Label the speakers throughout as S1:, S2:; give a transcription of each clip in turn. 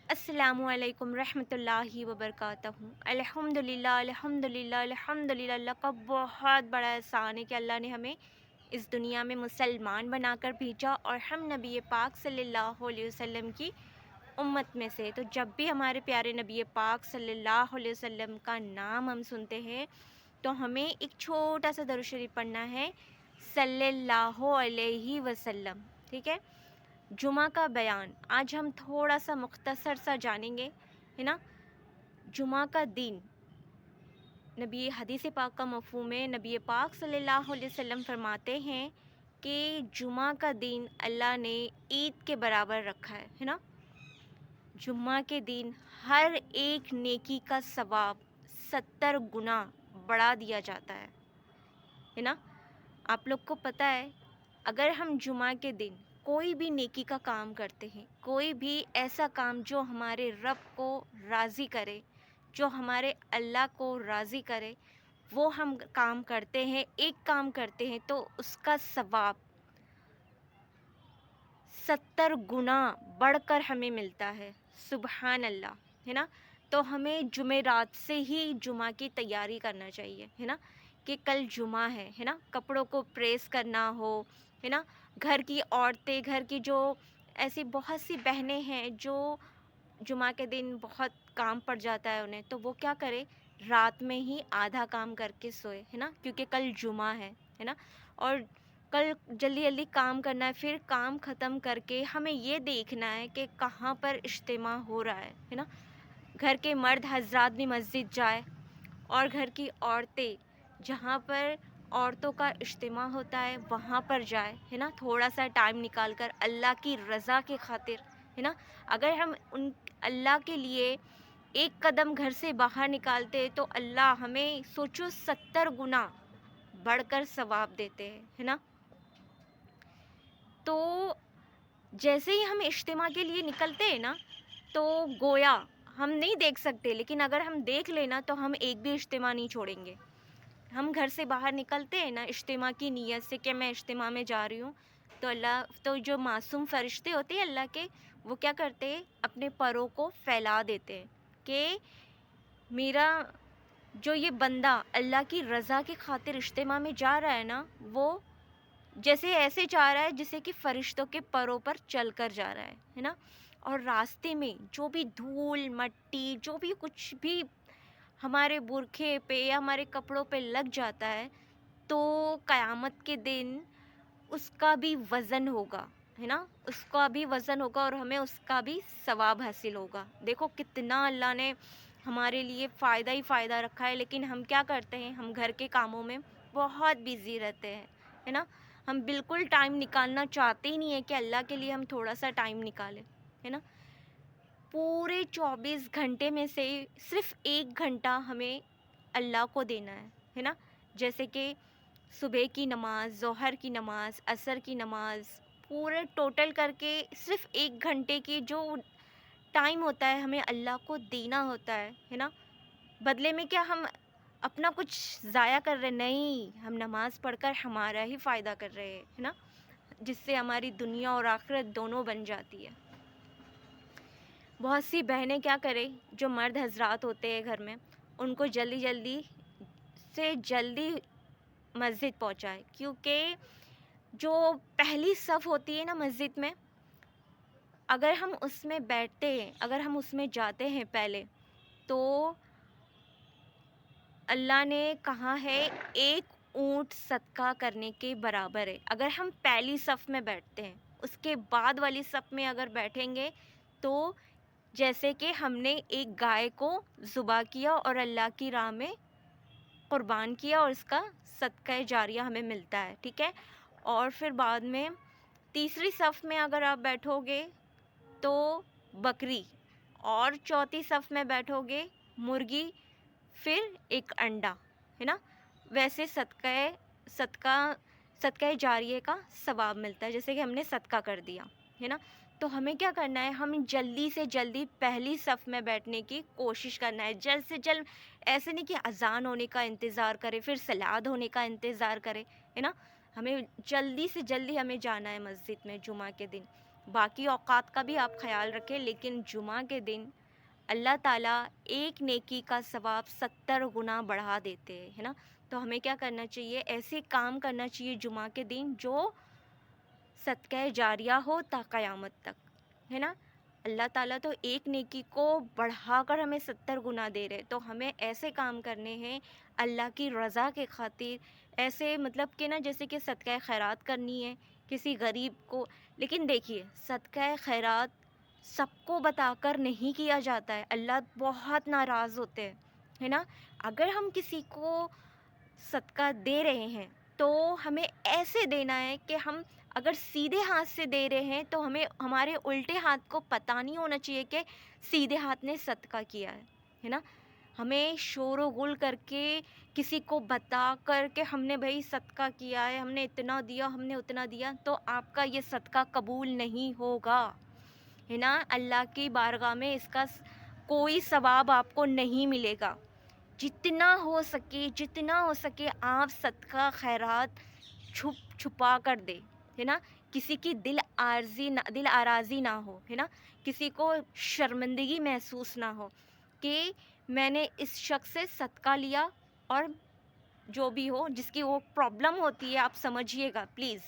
S1: السلام علیکم رحمۃ اللہ وبرکاتہ۔ الحمدللہ الحمدللہ الحمدللہ، اللہ کا بہت بڑا احسان ہے کہ اللہ نے ہمیں اس دنیا میں مسلمان بنا کر بھیجا اور ہم نبی پاک صلی اللہ علیہ وسلم کی امت میں سے۔ تو جب بھی ہمارے پیارے نبی پاک صلی اللہ علیہ وسلم کا نام ہم سنتے ہیں تو ہمیں ایک چھوٹا سا درود شریف پڑھنا ہے، صلی اللہ علیہ وسلم، ٹھیک ہے۔ جمعہ کا بیان آج ہم تھوڑا سا مختصر سا جانیں گے، ہے نا۔ جمعہ کا دن، نبی حدیث پاک کا مفہوم ہے، نبی پاک صلی اللہ علیہ وسلم فرماتے ہیں کہ جمعہ کا دن اللہ نے عید کے برابر رکھا ہے نا۔ جمعہ کے دن ہر ایک نیکی کا ثواب 70 گنا بڑھا دیا جاتا ہے نا۔ آپ لوگ کو پتہ ہے، اگر ہم جمعہ کے دن کوئی بھی نیکی کا کام کرتے ہیں، کوئی بھی ایسا کام جو ہمارے رب کو راضی کرے، جو ہمارے اللہ کو راضی کرے، وہ ہم کام کرتے ہیں، ایک کام کرتے ہیں تو اس کا ثواب 70 گنا بڑھ کر ہمیں ملتا ہے، سبحان اللہ، ہے نا۔ تو ہمیں جمعرات سے ہی جمعہ کی تیاری کرنا چاہیے، ہے نا، کہ کل جمعہ ہے نا۔ کپڑوں کو پریس کرنا ہو، ہے نا۔ گھر کی عورتیں، گھر کی جو ایسی بہت سی بہنیں ہیں جو جمعہ کے دن بہت کام پڑ جاتا ہے انہیں، تو وہ کیا کرے، رات میں ہی آدھا کام کر کے سوئے، ہے نا، کیونکہ کل جمعہ ہے نا۔ اور کل جلدی جلدی کام کرنا ہے، پھر کام ختم کر کے ہمیں یہ دیکھنا ہے کہ کہاں پر اجتماع ہو رہا ہے نا۔ گھر کے مرد حضرات بھی مسجد جائے اور گھر کی عورتیں جہاں پر عورتوں کا اجتماع ہوتا ہے وہاں پر جائے، ہے نا، تھوڑا سا ٹائم نکال کر اللہ کی رضا کی خاطر، ہے نا۔ اگر ہم اللہ کے لیے ایک قدم گھر سے باہر نکالتے تو اللہ ہمیں سوچو 70 گنا بڑھ کر ثواب دیتے ہیں، ہے نا۔ تو جیسے ہی ہم اجتماع کے لیے نکلتے ہیں نا، تو گویا ہم نہیں دیکھ سکتے، لیکن اگر ہم دیکھ لینا تو ہم ایک بھی اجتماع نہیں چھوڑیں گے۔ ہم گھر سے باہر نکلتے ہیں نا اجتماع کی نیت سے کہ میں اجتماع میں جا رہی ہوں، تو جو معصوم فرشتے ہوتے ہیں اللہ کے، وہ کیا کرتے ہیں، اپنے پروں کو پھیلا دیتے ہیں کہ میرا جو یہ بندہ اللہ کی رضا کی خاطر اجتماع میں جا رہا ہے نا، وہ جیسے ایسے جا رہا ہے جسے کہ فرشتوں کے پروں پر چل کر جا رہا ہے نا۔ اور راستے میں جو بھی دھول مٹی، جو بھی کچھ بھی ہمارے برقعے پہ یا ہمارے کپڑوں پہ لگ جاتا ہے تو قیامت کے دن اس کا بھی وزن ہوگا، ہے نا، اس کا بھی وزن ہوگا اور ہمیں اس کا بھی ثواب حاصل ہوگا۔ دیکھو کتنا اللہ نے ہمارے لیے فائدہ ہی فائدہ رکھا ہے، لیکن ہم کیا کرتے ہیں، ہم گھر کے کاموں میں بہت بیزی رہتے ہیں، ہے نا۔ ہم بالکل ٹائم نکالنا چاہتے ہی نہیں ہے کہ اللہ کے لیے ہم تھوڑا سا ٹائم نکالیں، ہے نا۔ پورے 24 گھنٹے میں سے صرف 1 گھنٹہ ہمیں اللہ کو دینا ہے نا۔ جیسے کہ صبح کی نماز، ظہر کی نماز، عصر کی نماز، پورے ٹوٹل کر کے صرف 1 گھنٹے کی جو ٹائم ہوتا ہے ہمیں اللہ کو دینا ہوتا ہے نا۔ بدلے میں کیا ہم اپنا کچھ ضائع کر رہے؟ نہیں، ہم نماز پڑھ کر ہمارا ہی فائدہ کر رہے ہیں، ہے نا، جس سے ہماری دنیا اور آخرت دونوں بن جاتی ہے۔ بہت سی بہنیں کیا کریں، جو مرد حضرات ہوتے ہیں گھر میں، ان کو جلدی جلدی سے جلدی مسجد پہنچائے، کیونکہ جو پہلی صف ہوتی ہے نا مسجد میں، اگر ہم اس میں بیٹھتے ہیں، اگر ہم اس میں جاتے ہیں پہلے، تو اللہ نے کہا ہے 1 اونٹ صدقہ کرنے کے برابر ہے۔ اگر ہم پہلی صف میں بیٹھتے ہیں، اس کے بعد والی صف میں اگر بیٹھیں گے تو جیسے کہ ہم نے ایک گائے کو ذبح کیا اور اللہ کی راہ میں قربان کیا اور اس کا صدقہ جاریہ ہمیں ملتا ہے، ٹھیک ہے۔ اور پھر بعد میں تیسری صف میں اگر آپ بیٹھو گے تو بکری، اور چوتھی صف میں بیٹھو گے مرغی، پھر ایک انڈا، ہے نا۔ ویسے صدقہ جاریہ کا ثواب ملتا ہے، جیسے کہ ہم نے صدقہ کر دیا، ہے نا۔ تو ہمیں کیا کرنا ہے، ہم جلدی سے جلدی پہلی صف میں بیٹھنے کی کوشش کرنا ہے، جلد سے جلد۔ ایسے نہیں کہ اذان ہونے کا انتظار کرے، پھر صلات ہونے کا انتظار کرے، ہے نا۔ ہمیں جلدی سے جلدی ہمیں جانا ہے مسجد میں جمعہ کے دن۔ باقی اوقات کا بھی آپ خیال رکھیں، لیکن جمعہ کے دن اللہ تعالیٰ ایک نیکی کا ثواب 70 گنا بڑھا دیتے ہیں، ہے نا. تو ہمیں کیا کرنا چاہیے؟ ایسے کام کرنا چاہیے جمعہ کے دن جو صدقہ جاریہ ہو تا قیامت تک، ہے نا. اللہ تعالیٰ تو ایک نیکی کو بڑھا کر ہمیں 70 گنا دے رہے، تو ہمیں ایسے کام کرنے ہیں اللہ کی رضا کے خاطر. ایسے مطلب کہ نا جیسے کہ صدقہ خیرات کرنی ہے کسی غریب کو. لیکن دیکھیے صدقہ خیرات سب کو بتا کر نہیں کیا جاتا ہے، اللہ بہت ناراض ہوتے ہیں، ہے نا. اگر ہم کسی کو صدقہ دے رہے ہیں تو ہمیں ایسے دینا ہے کہ ہم اگر سیدھے ہاتھ سے دے رہے ہیں تو ہمیں ہمارے الٹے ہاتھ کو پتہ نہیں ہونا چاہیے کہ سیدھے ہاتھ نے صدقہ کیا ہے نا. ہمیں شور و غل کر کے کسی کو بتا کر کہ ہم نے بھائی صدقہ کیا ہے، ہم نے اتنا دیا، ہم نے اتنا دیا، تو آپ کا یہ صدقہ قبول نہیں ہوگا، ہے نا. اللہ کی بارگاہ میں اس کا کوئی ثواب آپ کو نہیں ملے گا. جتنا ہو سکے آپ صدقہ خیرات چھپا کر دے، ہے نا. کسی کی دل آرازی نہ ہو، ہے نا. کسی کو شرمندگی محسوس نہ ہو کہ میں نے اس شخص سے صدقہ لیا، اور جو بھی ہو جس کی وہ پرابلم ہوتی ہے آپ سمجھیے گا پلیز.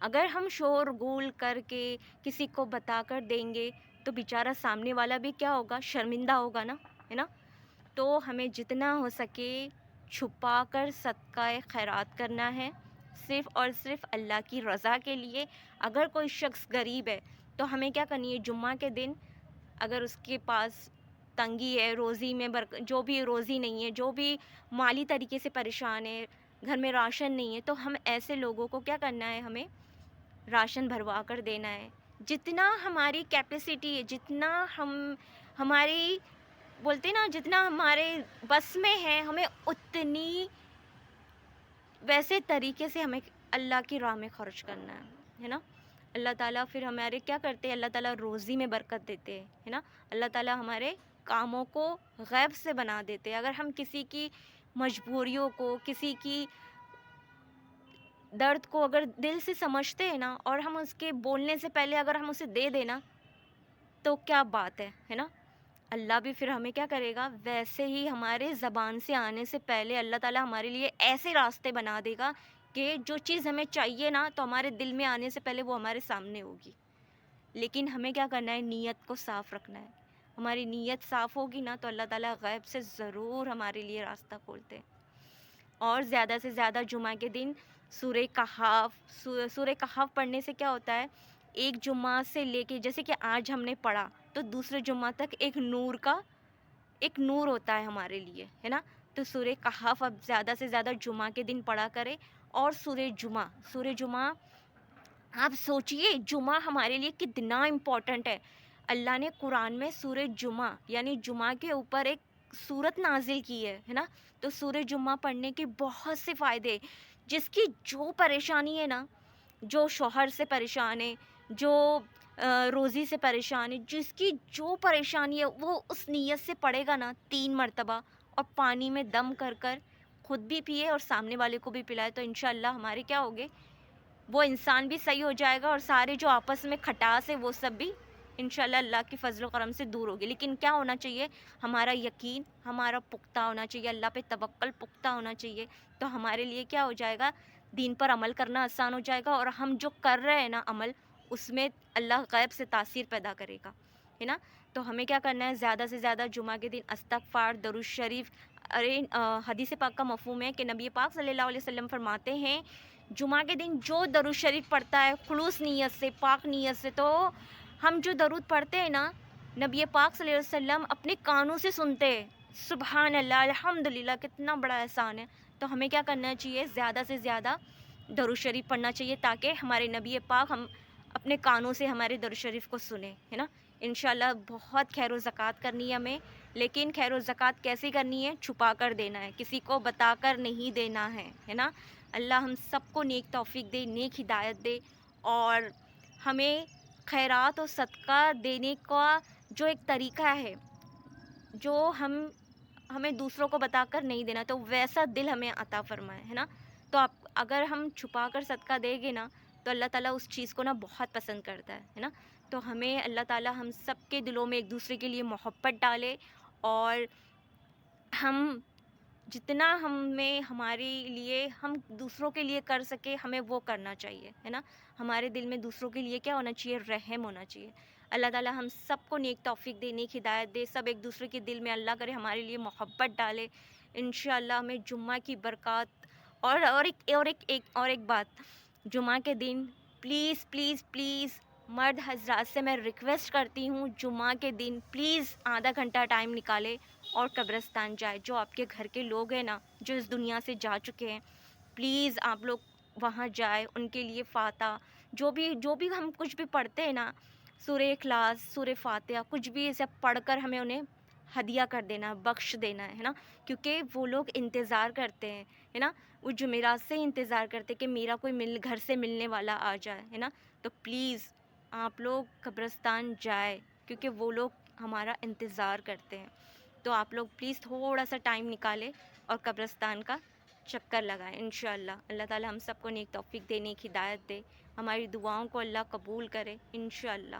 S1: اگر ہم شور غول کر کے کسی کو بتا کر دیں گے تو بیچارہ سامنے والا بھی کیا ہوگا؟ شرمندہ ہوگا نا، ہے نا. تو ہمیں جتنا ہو سکے چھپا کر صدقہ خیرات کرنا ہے، صرف اور صرف اللہ کی رضا کے لیے. اگر کوئی شخص غریب ہے تو ہمیں کیا کرنی ہے؟ جمعہ کے دن اگر اس کے پاس تنگی ہے، روزی میں جو بھی روزی نہیں ہے، جو بھی مالی طریقے سے پریشان ہے، گھر میں راشن نہیں ہے، تو ہم ایسے لوگوں کو کیا کرنا ہے؟ ہمیں راشن بھروا کر دینا ہے. جتنا ہماری کیپیسٹی ہے، جتنا ہماری بولتے نا جتنا ہمارے بس میں ہے، ہمیں اتنی ویسے طریقے سے ہمیں اللہ کی راہ میں خرچ کرنا ہے نا. اللہ تعالیٰ پھر ہمارے کیا کرتے ہیں؟ اللہ تعالیٰ روزی میں برکت دیتے ہیں، ہے نا. اللہ تعالیٰ ہمارے کاموں کو غیب سے بنا دیتے ہیں. اگر ہم کسی کی مجبوریوں کو، کسی کی درد کو اگر دل سے سمجھتے ہیں نا، اور ہم اس کے بولنے سے پہلے اگر ہم اسے دے دینا تو کیا بات ہے نا. اللہ بھی پھر ہمیں کیا کرے گا؟ ویسے ہی ہمارے زبان سے آنے سے پہلے اللہ تعالیٰ ہمارے لیے ایسے راستے بنا دے گا کہ جو چیز ہمیں چاہیے نا تو ہمارے دل میں آنے سے پہلے وہ ہمارے سامنے ہوگی. لیکن ہمیں کیا کرنا ہے؟ نیت کو صاف رکھنا ہے. ہماری نیت صاف ہوگی نا تو اللہ تعالیٰ غیب سے ضرور ہمارے لیے راستہ کھولتے ہیں. اور زیادہ سے زیادہ جمعہ کے دن سورہ کہف پڑھنے سے کیا ہوتا ہے؟ ایک جمعہ سے لے کے جیسے کہ آج ہم نے پڑھا تو دوسرے جمعہ تک ایک نور ہوتا ہے ہمارے لیے، ہے نا. تو سورہ کہف اب زیادہ سے زیادہ جمعہ کے دن پڑھا کرے. اور سورہ جمعہ آپ سوچئے جمعہ ہمارے لیے کتنا امپورٹنٹ ہے. اللہ نے قرآن میں سورہ جمعہ یعنی جمعہ کے اوپر ایک سورت نازل کی ہے نا. تو سورہ جمعہ پڑھنے کے بہت سے فائدے. جس کی جو پریشانی ہے نا، جو شوہر سے پریشان ہے، جو روزی سے پریشان ہے، جس کی جو پریشانی ہے وہ اس نیت سے پڑھے گا نا 3 مرتبہ، اور پانی میں دم کر کر خود بھی پیے اور سامنے والے کو بھی پلائے، تو انشاءاللہ ہمارے کیا ہوگے؟ وہ انسان بھی صحیح ہو جائے گا، اور سارے جو آپس میں کھٹاس ہے وہ سب بھی انشاءاللہ اللہ کی فضل و کرم سے دور ہوگی. لیکن کیا ہونا چاہیے؟ ہمارا یقین ہمارا پختہ ہونا چاہیے، اللہ پہ توکل پختہ ہونا چاہیے. تو ہمارے لیے کیا ہو جائے گا؟ دین پر عمل کرنا آسان ہو جائے گا، اور ہم جو کر رہے ہیں نا عمل، اس میں اللہ غیب سے تاثیر پیدا کرے گا، ہے نا. تو ہمیں کیا کرنا ہے؟ زیادہ سے زیادہ جمعہ کے دن استغفار، درود شریف. حدیث پاک کا مفہوم ہے کہ نبی پاک صلی اللہ علیہ وسلم فرماتے ہیں جمعہ کے دن جو درود شریف پڑھتا ہے خلوص نیت سے، پاک نیت سے، تو ہم جو درود پڑھتے ہیں نا نبی پاک صلی اللہ علیہ وسلم اپنے کانوں سے سنتے ہیں. سبحان اللہ، الحمدللہ، کتنا بڑا احسان ہے. تو ہمیں کیا کرنا چاہیے؟ زیادہ سے زیادہ درود شریف پڑھنا چاہیے تاکہ ہمارے نبی پاک ہم اپنے کانوں سے ہمارے درود شریف کو سنیں، ہے نا. انشاءاللہ بہت خیر و زکوٰۃ کرنی ہے ہمیں. لیکن خیر و زکوٰۃ کیسے کرنی ہے؟ چھپا کر دینا ہے، کسی کو بتا کر نہیں دینا ہے نا. اللہ ہم سب کو نیک توفیق دے، نیک ہدایت دے، اور ہمیں خیرات و صدقہ دینے کا جو ایک طریقہ ہے جو ہمیں دوسروں کو بتا کر نہیں دینا، تو ویسا دل ہمیں عطا فرمائے، ہے نا. تو اگر ہم چھپا کر صدقہ دیں گے نا تو اللہ تعالیٰ اس چیز کو نا بہت پسند کرتا ہے نا. تو ہمیں اللہ تعالیٰ ہم سب کے دلوں میں ایک دوسرے کے لیے محبت ڈالے، اور ہم جتنا ہمیں ہمارے لیے ہم دوسروں کے لیے کر سکے ہمیں وہ کرنا چاہیے ہے نا. ہمارے دل میں دوسروں کے لیے کیا ہونا چاہیے؟ رحم ہونا چاہیے. اللہ تعالیٰ ہم سب کو نیک توفیق دے، نیک ہدایت دے، سب ایک دوسرے کے دل میں اللہ کرے ہمارے لیے محبت ڈالے انشاءاللہ. ہمیں جمعہ کی برکات اور ایک بات، جمعہ کے دن پلیز پلیز پلیز مرد حضرات سے میں ریکویسٹ کرتی ہوں، جمعہ کے دن پلیز آدھا گھنٹہ ٹائم نکالے اور قبرستان جائے. جو آپ کے گھر کے لوگ ہیں نا جو اس دنیا سے جا چکے ہیں، پلیز آپ لوگ وہاں جائے، ان کے لیے فاتحہ جو بھی ہم کچھ بھی پڑھتے ہیں نا، سورہ اخلاص، سورہ فاتحہ، کچھ بھی اسے پڑھ کر ہمیں انہیں ہدیہ کر دینا، بخش دینا ہے نا. کیونکہ وہ لوگ انتظار کرتے ہیں ہے نا، وہ جمعرات سے انتظار کرتے کہ میرا کوئی گھر سے ملنے والا آ جائے ہے نا. تو پلیز آپ لوگ قبرستان جائے، کیونکہ وہ لوگ ہمارا انتظار کرتے ہیں. تو آپ لوگ پلیز تھوڑا سا ٹائم نکالے اور قبرستان کا چکر لگائیں انشاءاللہ. اللہ تعالیٰ ہم سب کو نیک توفیق دے، نیک ہدایت دے، ہماری دعاؤں کو اللہ قبول کرے انشاءاللہ.